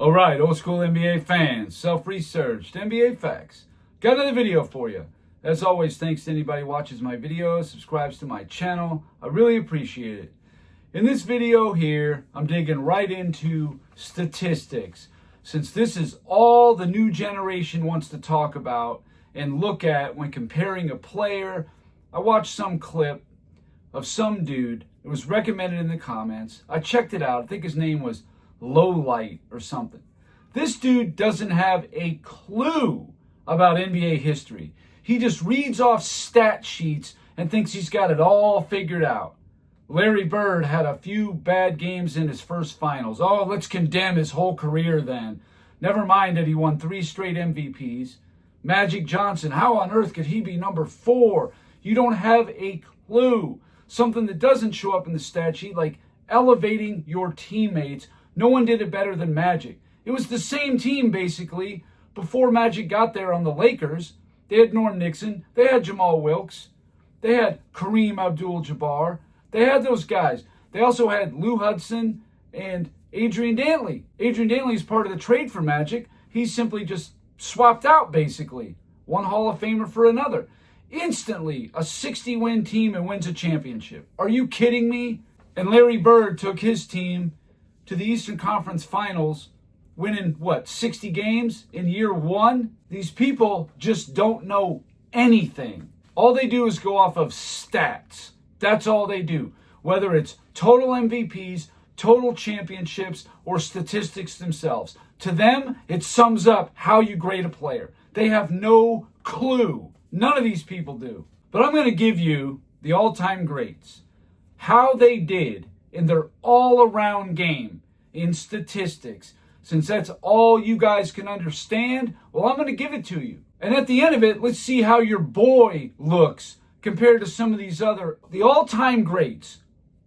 All right, old school NBA fans, self-researched NBA facts. Got another video for you. As always, thanks to anybody who watches my videos, subscribes to my channel. I really appreciate it. In this video here, I'm digging right into statistics, since this is all the new generation wants to talk about and look at when comparing a player. I watched some clip of some dude. It was recommended in the comments. I checked it out. I think his name was Low Light or something. This dude doesn't have a clue about NBA history. He just reads off stat sheets and thinks he's got it all figured out. Larry Bird had a few bad games in his first finals. Oh, let's condemn his whole career then. Never mind that he won 3 straight MVPs. Magic Johnson, how on earth could he be number 4? You don't have a clue. Something that doesn't show up in the stat sheet, like elevating your teammates. No one did it better than Magic. It was the same team, basically, before Magic got there on the Lakers. They had Norm Nixon. They had Jamal Wilkes. They had Kareem Abdul-Jabbar. They had those guys. They also had Lou Hudson and Adrian Dantley. Adrian Dantley is part of the trade for Magic. He's simply just swapped out, basically. One Hall of Famer for another. Instantly, a 60-win team and wins a championship. Are you kidding me? And Larry Bird took his team to the Eastern Conference Finals, winning, 60 games in year 1? These people just don't know anything. All they do is go off of stats. That's all they do. Whether it's total MVPs, total championships, or statistics themselves. To them, it sums up how you grade a player. They have no clue. None of these people do. But I'm going to give you the all-time greats. How they did in their all-around game in statistics. Since that's all you guys can understand, well, I'm going to give it to you. And at the end of it, let's see how your boy looks compared to some of these the all-time greats.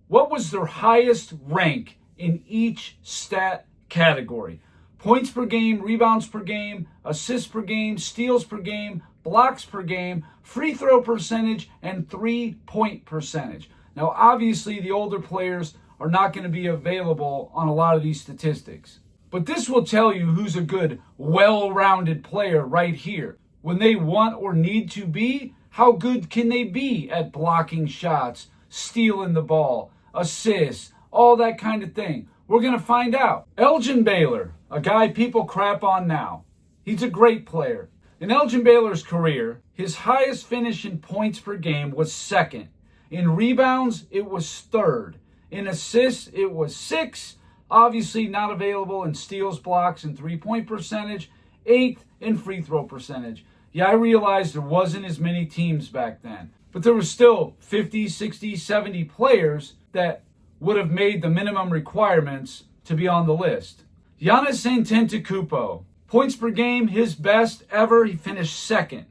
What was their highest rank in each stat category? Points per game, rebounds per game, assists per game, steals per game, blocks per game, free throw percentage, and three-point percentage. Now, obviously, the older players are not going to be available on a lot of these statistics. But this will tell you who's a good, well-rounded player right here. When they want or need to be, how good can they be at blocking shots, stealing the ball, assists, all that kind of thing? We're going to find out. Elgin Baylor, a guy people crap on now. He's a great player. In Elgin Baylor's career, his highest finish in points per game was 2nd. In rebounds, it was 3rd. In assists, it was 6th. Obviously not available in steals, blocks, and three-point percentage. 8th in free throw percentage. Yeah, I realized there wasn't as many teams back then. But there were still 50, 60, 70 players that would have made the minimum requirements to be on the list. Giannis Antetokounmpo. Points per game, his best ever. He finished 2nd.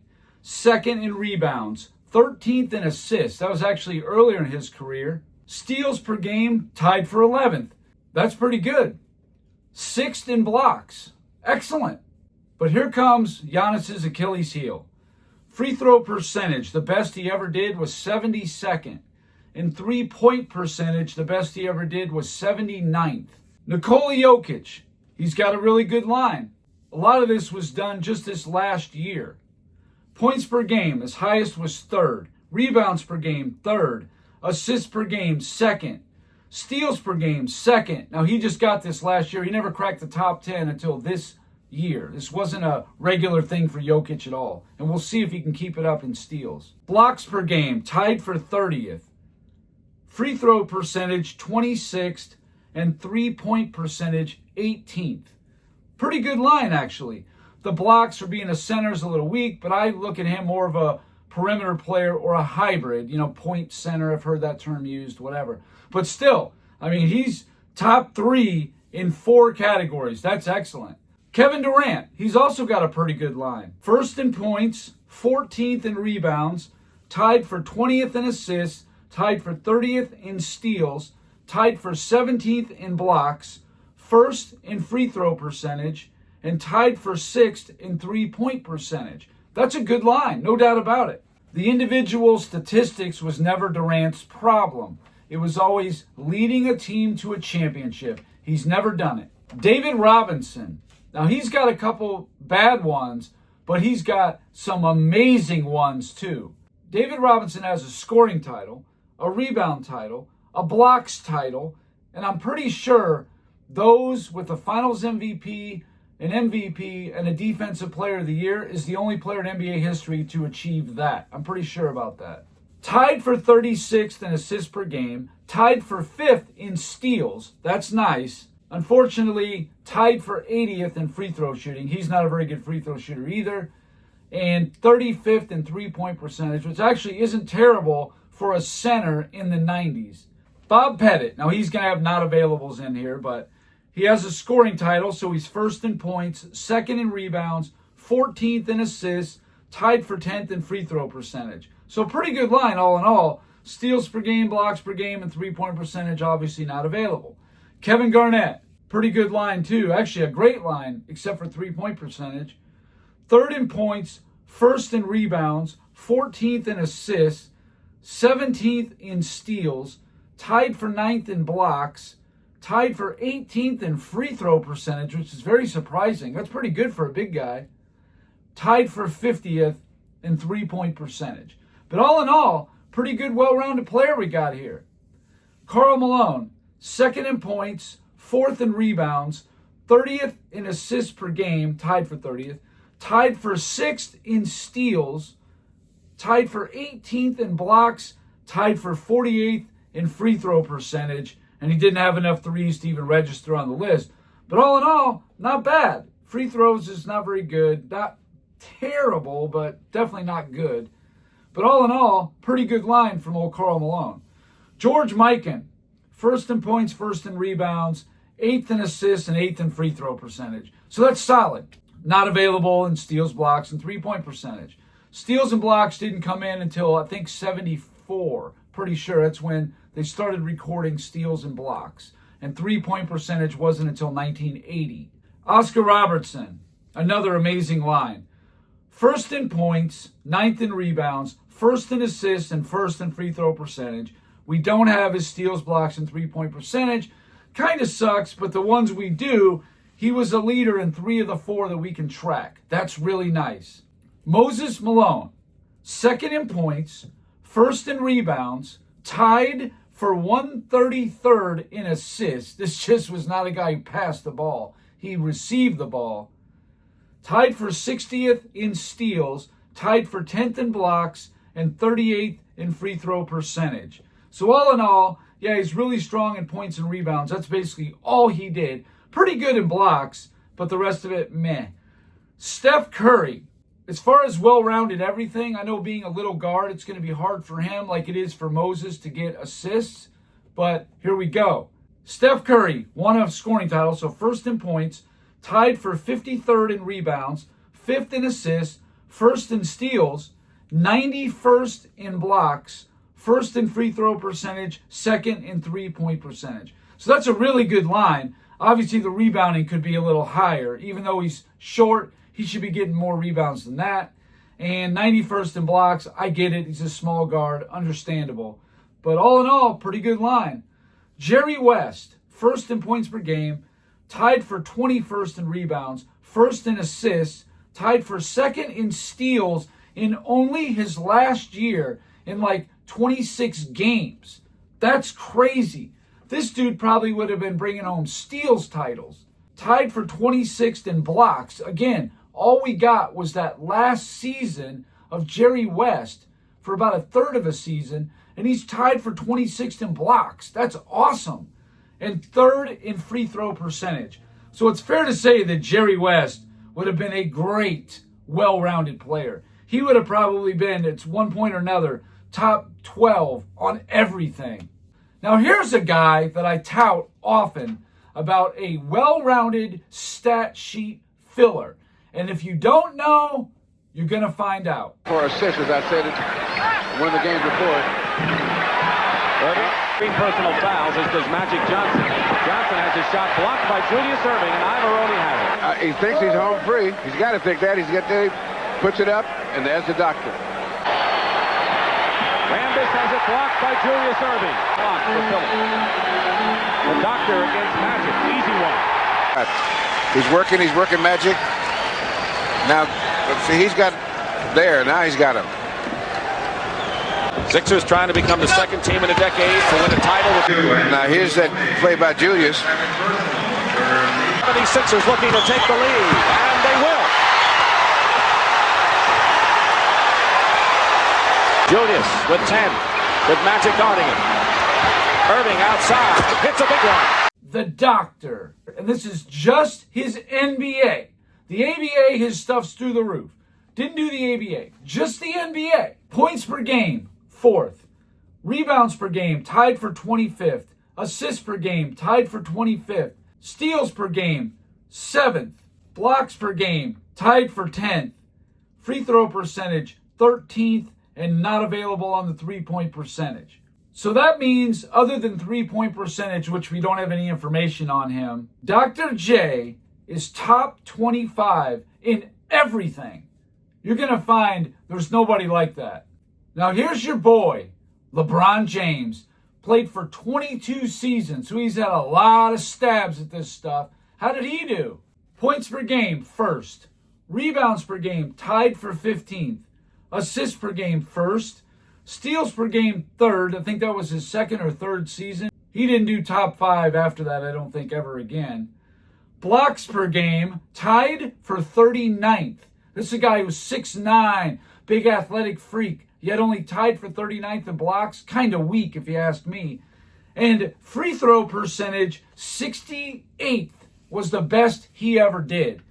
2nd in rebounds. 13th in assists. That was actually earlier in his career. Steals per game, tied for 11th. That's pretty good. 6th in blocks. Excellent. But here comes Giannis's Achilles heel. Free throw percentage, the best he ever did was 72nd. In three-point percentage, the best he ever did was 79th. Nikola Jokic, he's got a really good line. A lot of this was done just this last year. Points per game, his highest was 3rd. Rebounds per game, 3rd. Assists per game, 2nd. Steals per game, 2nd. Now, he just got this last year. He never cracked the top 10 until this year. This wasn't a regular thing for Jokic at all. And we'll see if he can keep it up in steals. Blocks per game, tied for 30th. Free throw percentage, 26th. And three-point percentage, 18th. Pretty good line, actually. The blocks for being a center is a little weak, but I look at him more of a perimeter player or a hybrid, point center. I've heard that term used, whatever. But still, he's top 3 in 4 categories. That's excellent. Kevin Durant, he's also got a pretty good line. 1st in points, 14th in rebounds, tied for 20th in assists, tied for 30th in steals, tied for 17th in blocks, 1st in free throw percentage, and tied for 6th in three-point percentage. That's a good line, no doubt about it. The individual statistics was never Durant's problem. It was always leading a team to a championship. He's never done it. David Robinson. Now, he's got a couple bad ones, but he's got some amazing ones too. David Robinson has a scoring title, a rebound title, a blocks title, and I'm pretty sure those with a Finals MVP, an MVP, and a Defensive Player of the Year is the only player in NBA history to achieve that. I'm pretty sure about that. Tied for 36th in assists per game, tied for 5th in steals. That's nice. Unfortunately, tied for 80th in free throw shooting. He's not a very good free throw shooter either. And 35th in three-point percentage, which actually isn't terrible for a center in the 90s. Bob Pettit. Now, he's going to have not availables in here, but he has a scoring title, so he's first in points, second in rebounds, 14th in assists, tied for 10th in free throw percentage. So pretty good line all in all. Steals per game, blocks per game, and three-point percentage obviously not available. Kevin Garnett, pretty good line too. Actually a great line, except for three-point percentage. Third in points, first in rebounds, 14th in assists, 17th in steals, tied for 9th in blocks, tied for 18th in free throw percentage, which is very surprising. That's pretty good for a big guy. Tied for 50th in three-point percentage. But all in all, pretty good, well-rounded player we got here. Karl Malone, second in points, fourth in rebounds, 30th in assists per game, tied for 30th, tied for 6th in steals, tied for 18th in blocks, tied for 48th in free throw percentage, and he didn't have enough threes to even register on the list. But all in all, not bad. Free throws is not very good. Not terrible, but definitely not good. But all in all, pretty good line from old Karl Malone. George Mikan, first in points, first in rebounds, 8th in assists, and 8th in free throw percentage. So that's solid. Not available in steals, blocks, and three-point percentage. Steals and blocks didn't come in until, I think, 74. Pretty sure that's when they started recording steals and blocks. And three-point percentage wasn't until 1980. Oscar Robertson, another amazing line. First in points, 9th in rebounds, first in assists, and first in free throw percentage. We don't have his steals, blocks, and three-point percentage. Kind of sucks, but the ones we do, he was a leader in 3 of the 4 that we can track. That's really nice. Moses Malone, second in points, first in rebounds, tied for 133rd in assists. This just was not a guy who passed the ball. He received the ball. Tied for 60th in steals, tied for 10th in blocks, and 38th in free throw percentage. So all in all, yeah, he's really strong in points and rebounds. That's basically all he did. Pretty good in blocks, but the rest of it, meh. Steph Curry, as far as well-rounded everything, I know being a little guard, it's going to be hard for him like it is for Moses to get assists, but here we go. Steph Curry won a scoring title, so first in points, tied for 53rd in rebounds, 5th in assists, first in steals, 91st in blocks, first in free throw percentage, second in three-point percentage. So that's a really good line. Obviously, the rebounding could be a little higher. Even though he's short, he should be getting more rebounds than that. And 91st in blocks, I get it. He's a small guard, understandable. But all in all, pretty good line. Jerry West, first in points per game, tied for 21st in rebounds, first in assists, tied for second in steals in only his last year in like 26 games. That's crazy. This dude probably would have been bringing home steals titles. Tied for 26th in blocks. Again, all we got was that last season of Jerry West for about a third of a season, and he's tied for 26th in blocks. That's awesome. And third in free throw percentage. So it's fair to say that Jerry West would have been a great, well-rounded player. He would have probably been, at one point or another, top 12 on everything. Now here's a guy that I tout often about a well-rounded stat sheet filler. And if you don't know, you're going to find out. For assists, as I said, one of the games before. Erving, 3 personal fouls, as does Magic Johnson. Johnson has his shot blocked by Julius Erving, and Ivoroni has it. He thinks he's home free. He's got to think that. He's got there, puts it up, and there's the doctor. Rambis has it blocked by Julius Erving. Blocked for Phillips. The doctor against Magic. Easy one. He's working Magic. Now, see, he's got there. Now he's got him. Sixers trying to become the second team in a decade to win a title. Now here's that play by Julius. The Sixers looking to take the lead, and they will. Julius with 10, with Magic guarding him. Erving outside, hits a big one. The doctor, and this is just his NBA. The ABA, his stuff's through the roof. Didn't do the ABA, just the NBA. Points per game, 4th. Rebounds per game, tied for 25th. Assists per game, tied for 25th. Steals per game, 7th. Blocks per game, tied for 10th. Free throw percentage, 13th, and not available on the three-point percentage. So that means, other than three-point percentage, which we don't have any information on him, Dr. J is top 25 in everything. You're going to find there's nobody like that. Now here's your boy, LeBron James. Played for 22 seasons, so he's had a lot of stabs at this stuff. How did he do? Points per game, 1st. Rebounds per game, tied for 15th. Assists per game, 1st. Steals per game, 3rd. I think that was his 2nd or 3rd season. He didn't do top 5 after that, I don't think, ever again. Blocks per game, tied for 39th. This is a guy who's 6'9", big athletic freak, yet only tied for 39th in blocks. Kind of weak, if you ask me. And free throw percentage, 68th, was the best he ever did.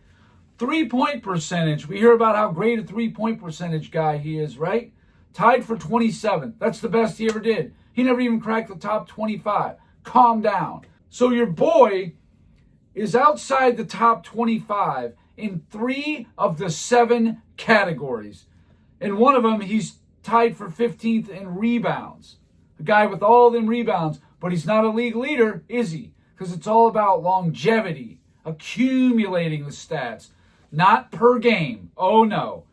Three-point percentage, we hear about how great a three-point percentage guy he is, right? Tied for 27th. That's the best he ever did. He never even cracked the top 25. Calm down. So your boy is outside the top 25 in 3 of the 7 categories. In one of them, he's tied for 15th in rebounds. A guy with all them rebounds, but he's not a league leader, is he? Because it's all about longevity, accumulating the stats, not per game. Oh no,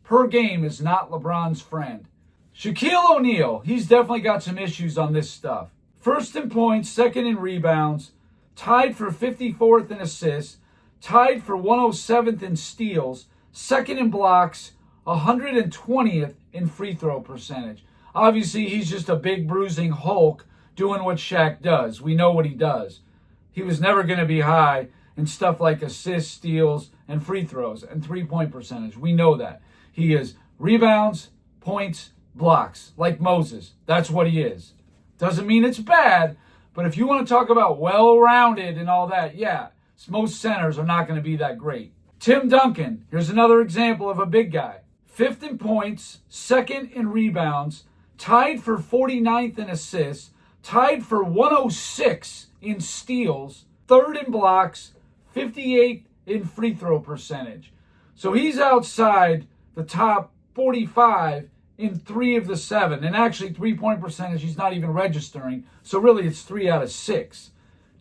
per game is not LeBron's friend. Shaquille O'Neal, he's definitely got some issues on this stuff. 1st in points, 2nd in rebounds, tied for 54th in assists, tied for 107th in steals, 2nd in blocks, 120th in free throw percentage. Obviously, he's just a big bruising Hulk doing what Shaq does. We know what he does. He was never going to be high in stuff like assists, steals, and free throws, and three-point percentage. We know that. He is rebounds, points, blocks, like Moses. That's what he is. Doesn't mean it's bad, but if you want to talk about well-rounded and all that, yeah, most centers are not going to be that great. Tim Duncan, here's another example of a big guy. 5th in points, 2nd in rebounds, tied for 49th in assists, tied for 106 in steals, 3rd in blocks, 58th in free throw percentage. So he's outside the top 45 in 3 of the 7. And actually, three-point percentage, he's not even registering. So really, it's 3 out of 6.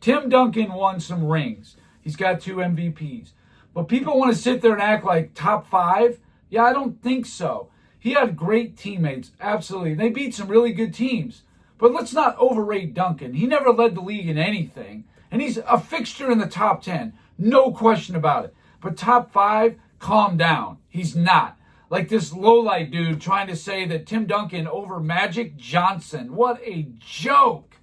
Tim Duncan won some rings. He's got 2 MVPs. But people want to sit there and act like top 5. Yeah, I don't think so. He had great teammates, absolutely. They beat some really good teams. But let's not overrate Duncan. He never led the league in anything. And he's a fixture in the top 10. No question about it. But top 5, calm down. He's not. Like this lowlight dude trying to say that Tim Duncan over Magic Johnson. What a joke.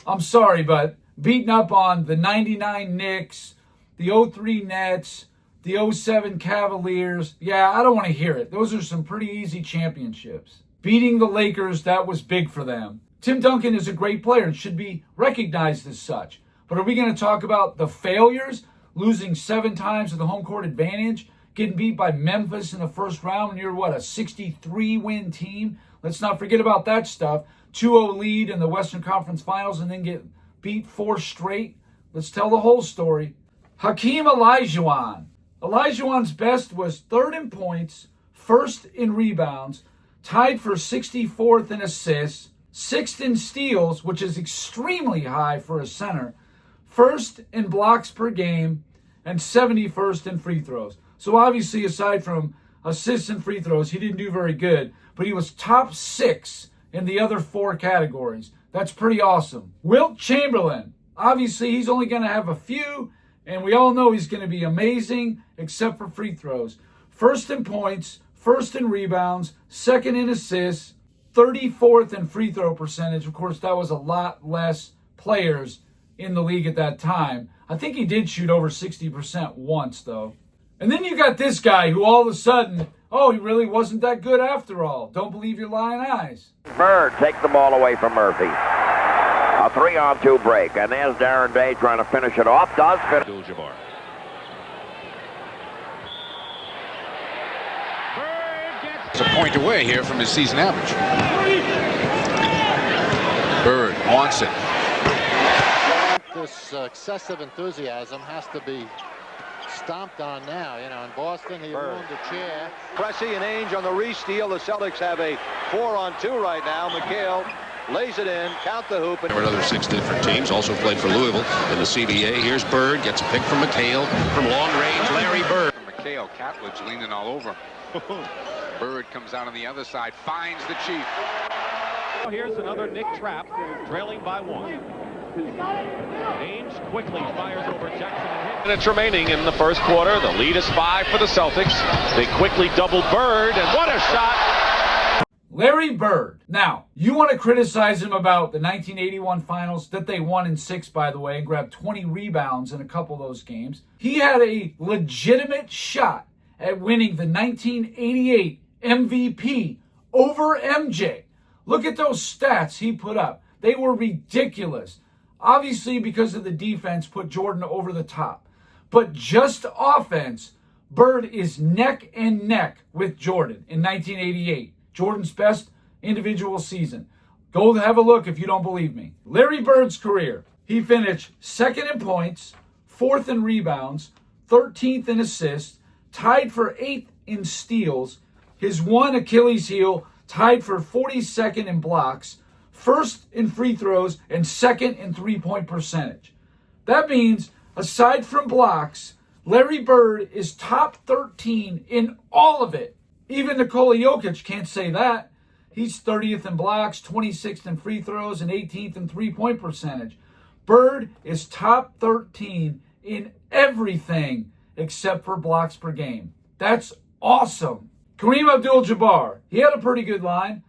I'm sorry, but beating up on the 99 Knicks, the 03 Nets, the 07 Cavaliers, yeah, I don't want to hear it. Those are some pretty easy championships. Beating the Lakers, that was big for them. Tim Duncan is a great player and should be recognized as such. But are we going to talk about the failures? Losing 7 times with the home court advantage? Getting beat by Memphis in the first round when you're, a 63-win team? Let's not forget about that stuff. 2-0 lead in the Western Conference Finals and then get beat 4 straight. Let's tell the whole story. Hakeem Olajuwon. Olajuwon's best was 3rd in points, 1st in rebounds, tied for 64th in assists, 6th in steals, which is extremely high for a center, 1st in blocks per game, and 71st in free throws. So obviously, aside from assists and free throws, he didn't do very good, but he was top 6 in the other 4 categories. That's pretty awesome. Wilt Chamberlain. Obviously, he's only going to have a few And we all know he's going to be amazing, except for free throws. First in points, first in rebounds, second in assists, 34th in free throw percentage. Of course, that was a lot less players in the league at that time. I think he did shoot over 60% once, though. And then you got this guy who all of a sudden, oh, he really wasn't that good after all. Don't believe your lying eyes. Bird takes the ball away from Murphy. A 3-on-2 break, and there's Darren Day trying to finish it off. Does finish. Abdul-Jabbar. It's a point away here from his season average. Bird wants it. This excessive enthusiasm has to be stomped on now. You know, in Boston, he ruined the chair. Cressy and Ainge on the re-steal. The Celtics have a 4-on-2 right now. McHale lays it in, count the hoop. There were another 6 different teams, also played for Louisville in the CBA. Here's Bird, gets a pick from McHale, from long range, Larry Bird. McHale, Catledge leaning all over. Bird comes out on the other side, finds the Chief. Here's another Nick trap, trailing by 1. Ainge quickly fires over Jackson and hits. Minutes remaining in the first quarter. The lead is 5 for the Celtics. They quickly double Bird, and what a shot! Larry Bird. Now, you want to criticize him about the 1981 finals that they won in 6, by the way, and grabbed 20 rebounds in a couple of those games. He had a legitimate shot at winning the 1988 MVP over MJ. Look at those stats he put up. They were ridiculous. Obviously, because of the defense, put Jordan over the top. But just offense, Bird is neck and neck with Jordan in 1988. Jordan's best individual season. Go have a look if you don't believe me. Larry Bird's career. He finished 2nd in points, 4th in rebounds, 13th in assists, tied for 8th in steals. His one Achilles heel, tied for 42nd in blocks, 1st in free throws, and 2nd in three-point percentage. That means, aside from blocks, Larry Bird is top 13 in all of it. Even Nikola Jokic can't say that. He's 30th in blocks, 26th in free throws, and 18th in three-point percentage. Bird is top 13 in everything except for blocks per game. That's awesome. Kareem Abdul-Jabbar, he had a pretty good line.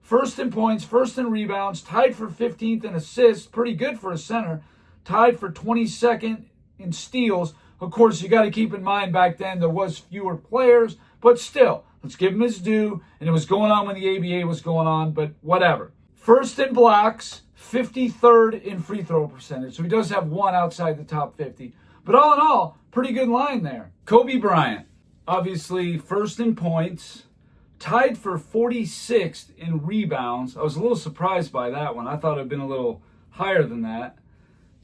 1st in points, 1st in rebounds, tied for 15th in assists, pretty good for a center, tied for 22nd in steals. Of course, you got to keep in mind back then there was fewer players, but still, let's give him his due, and it was going on when the ABA was going on, but whatever. 1st in blocks, 53rd in free throw percentage, so he does have one outside the top 50. But all in all, pretty good line there. Kobe Bryant, obviously 1st in points, tied for 46th in rebounds. I was a little surprised by that one. I thought it had been a little higher than that.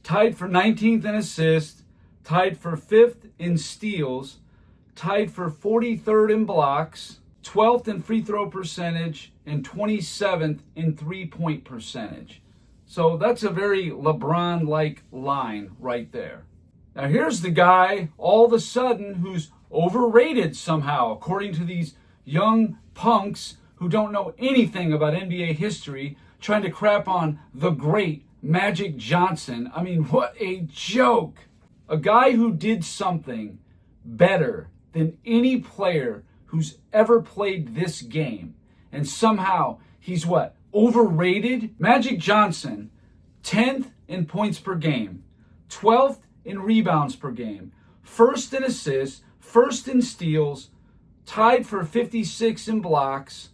Tied for 19th in assists, tied for 5th in steals, tied for 43rd in blocks, 12th in free throw percentage, and 27th in three-point percentage. So that's a very LeBron-like line right there. Now here's the guy, all of a sudden, who's overrated somehow, according to these young punks who don't know anything about NBA history, trying to crap on the great Magic Johnson. I mean, what a joke. A guy who did something better than any player who's ever played this game. And somehow he's what? Overrated? Magic Johnson, 10th in points per game, 12th in rebounds per game, 1st in assists, 1st in steals, tied for 56 in blocks,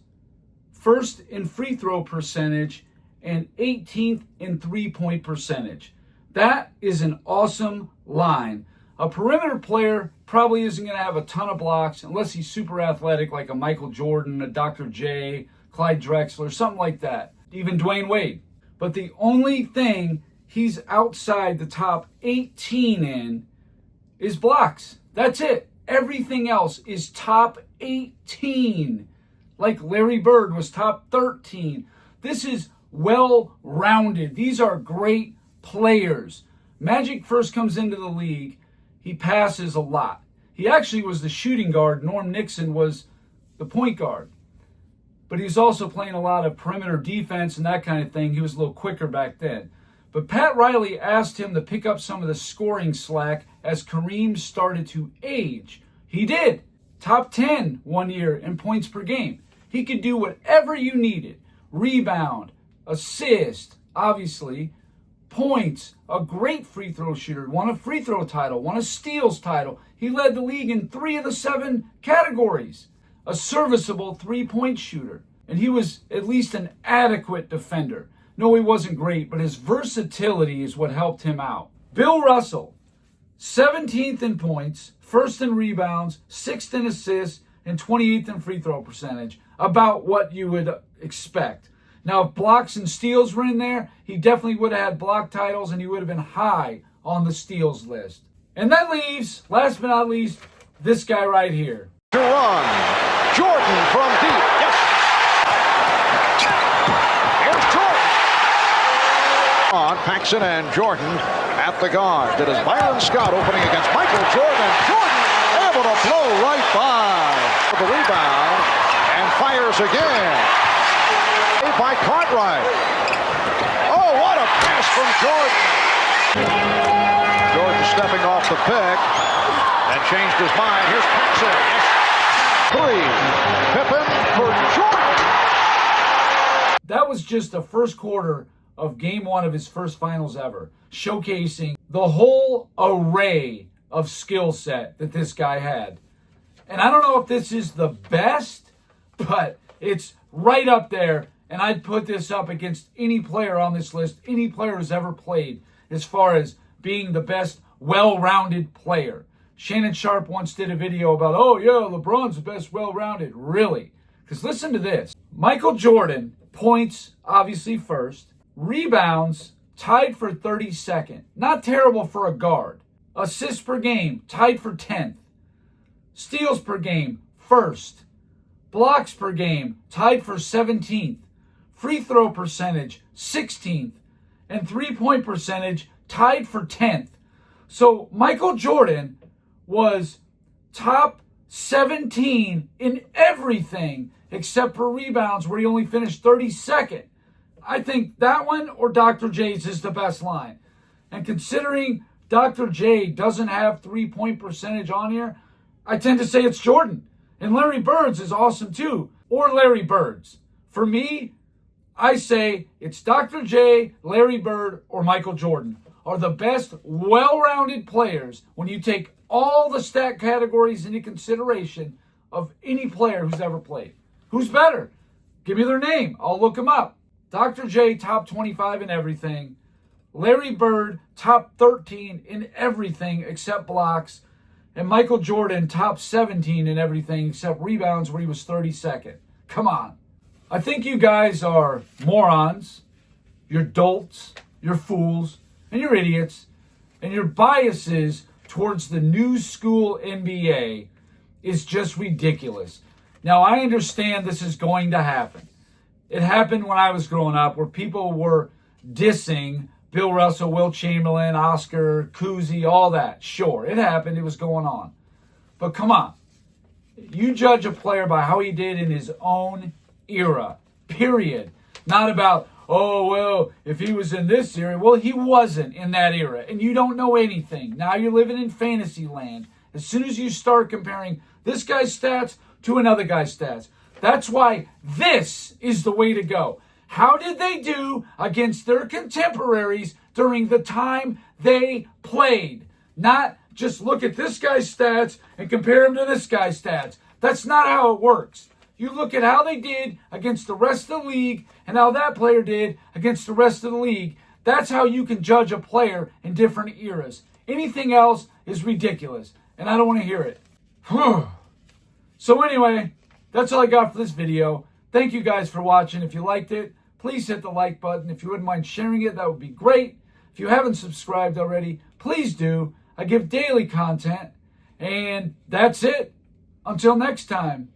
1st in free throw percentage, and 18th in three-point percentage. That is an awesome line. A perimeter player probably isn't going to have a ton of blocks unless he's super athletic like a Michael Jordan, a Dr. J, Clyde Drexler, something like that. Even Dwayne Wade. But the only thing he's outside the top 18 in is blocks. That's it. Everything else is top 18. Like Larry Bird was top 13. This is well-rounded. These are great players. Magic first comes into the league. He passes a lot. He actually was the shooting guard. Norm Nixon was the point guard. But he was also playing a lot of perimeter defense and that kind of thing. He was a little quicker back then. But Pat Riley asked him to pick up some of the scoring slack as Kareem started to age. He did. Top 10 one year in points per game. He could do whatever you needed. Rebound, assist, obviously, points, a great free throw shooter, won a free throw title, won a steals title. He led the league in 3 of the 7 categories. A serviceable three-point shooter. And he was at least an adequate defender. No, he wasn't great, but his versatility is what helped him out. Bill Russell, 17th in points, 1st in rebounds, 6th in assists, and 28th in free throw percentage. About what you would expect. Now, if blocks and steals were in there, he definitely would have had block titles and he would have been high on the steals list. And that leaves, last but not least, this guy right here. To run. Jordan from deep. Yes. Here's Jordan. On Paxson and Jordan at the guard. That is Byron Scott opening against Michael Jordan. Jordan able to blow right by the rebound and fires again. By Cartwright. Oh, what a pass from Jordan. Jordan stepping off the pick and changed his mind. Here's Paxson. Yes. 3. Pippen for Jordan. That was just the first quarter of game 1 of his first finals ever, showcasing the whole array of skill set that this guy had. And I don't know if this is the best, but it's right up there. And I'd put this up against any player on this list, any player who's ever played, as far as being the best well-rounded player. Shannon Sharp once did a video about, oh yeah, LeBron's the best well-rounded. Really? Because listen to this. Michael Jordan, points, obviously first. Rebounds, tied for 32nd. Not terrible for a guard. Assists per game, tied for 10th. Steals per game, first. Blocks per game, tied for 17th. Free throw percentage, 16th. And three-point percentage, tied for 10th. So Michael Jordan was top 17 in everything except for rebounds, where he only finished 32nd. I think that one or Dr. J's is the best line. And considering Dr. J doesn't have three-point percentage on here, I tend to say it's Jordan. And Larry Bird's is awesome too. Or Larry Bird's. For me, I say it's Dr. J, Larry Bird, or Michael Jordan are the best well-rounded players when you take all the stat categories into consideration of any player who's ever played. Who's better? Give me their name. I'll look them up. Dr. J, top 25 in everything. Larry Bird, top 13 in everything except blocks. And Michael Jordan, top 17 in everything except rebounds, where he was 32nd. Come on. I think you guys are morons, you're dolts, you're fools, and you're idiots. And your biases towards the new school NBA is just ridiculous. Now, I understand this is going to happen. It happened when I was growing up, where people were dissing Bill Russell, Wilt Chamberlain, Oscar, Cousy, all that. Sure, it happened. It was going on. But come on. You judge a player by how he did in his own era, period. Not about, oh, well, if he was in this era. Well, he wasn't in that era, and you don't know anything. Now you're living in fantasy land. As soon as you start comparing this guy's stats to another guy's stats, that's why this is the way to go. How did they do against their contemporaries during the time they played? Not just look at this guy's stats and compare him to this guy's stats. That's not how it works. You look at how they did against the rest of the league and how that player did against the rest of the league. That's how you can judge a player in different eras. Anything else is ridiculous, and I don't want to hear it. So anyway, that's all I got for this video. Thank you guys for watching. If you liked it, please hit the like button. If you wouldn't mind sharing it, that would be great. If you haven't subscribed already, please do. I give daily content. And that's it. Until next time.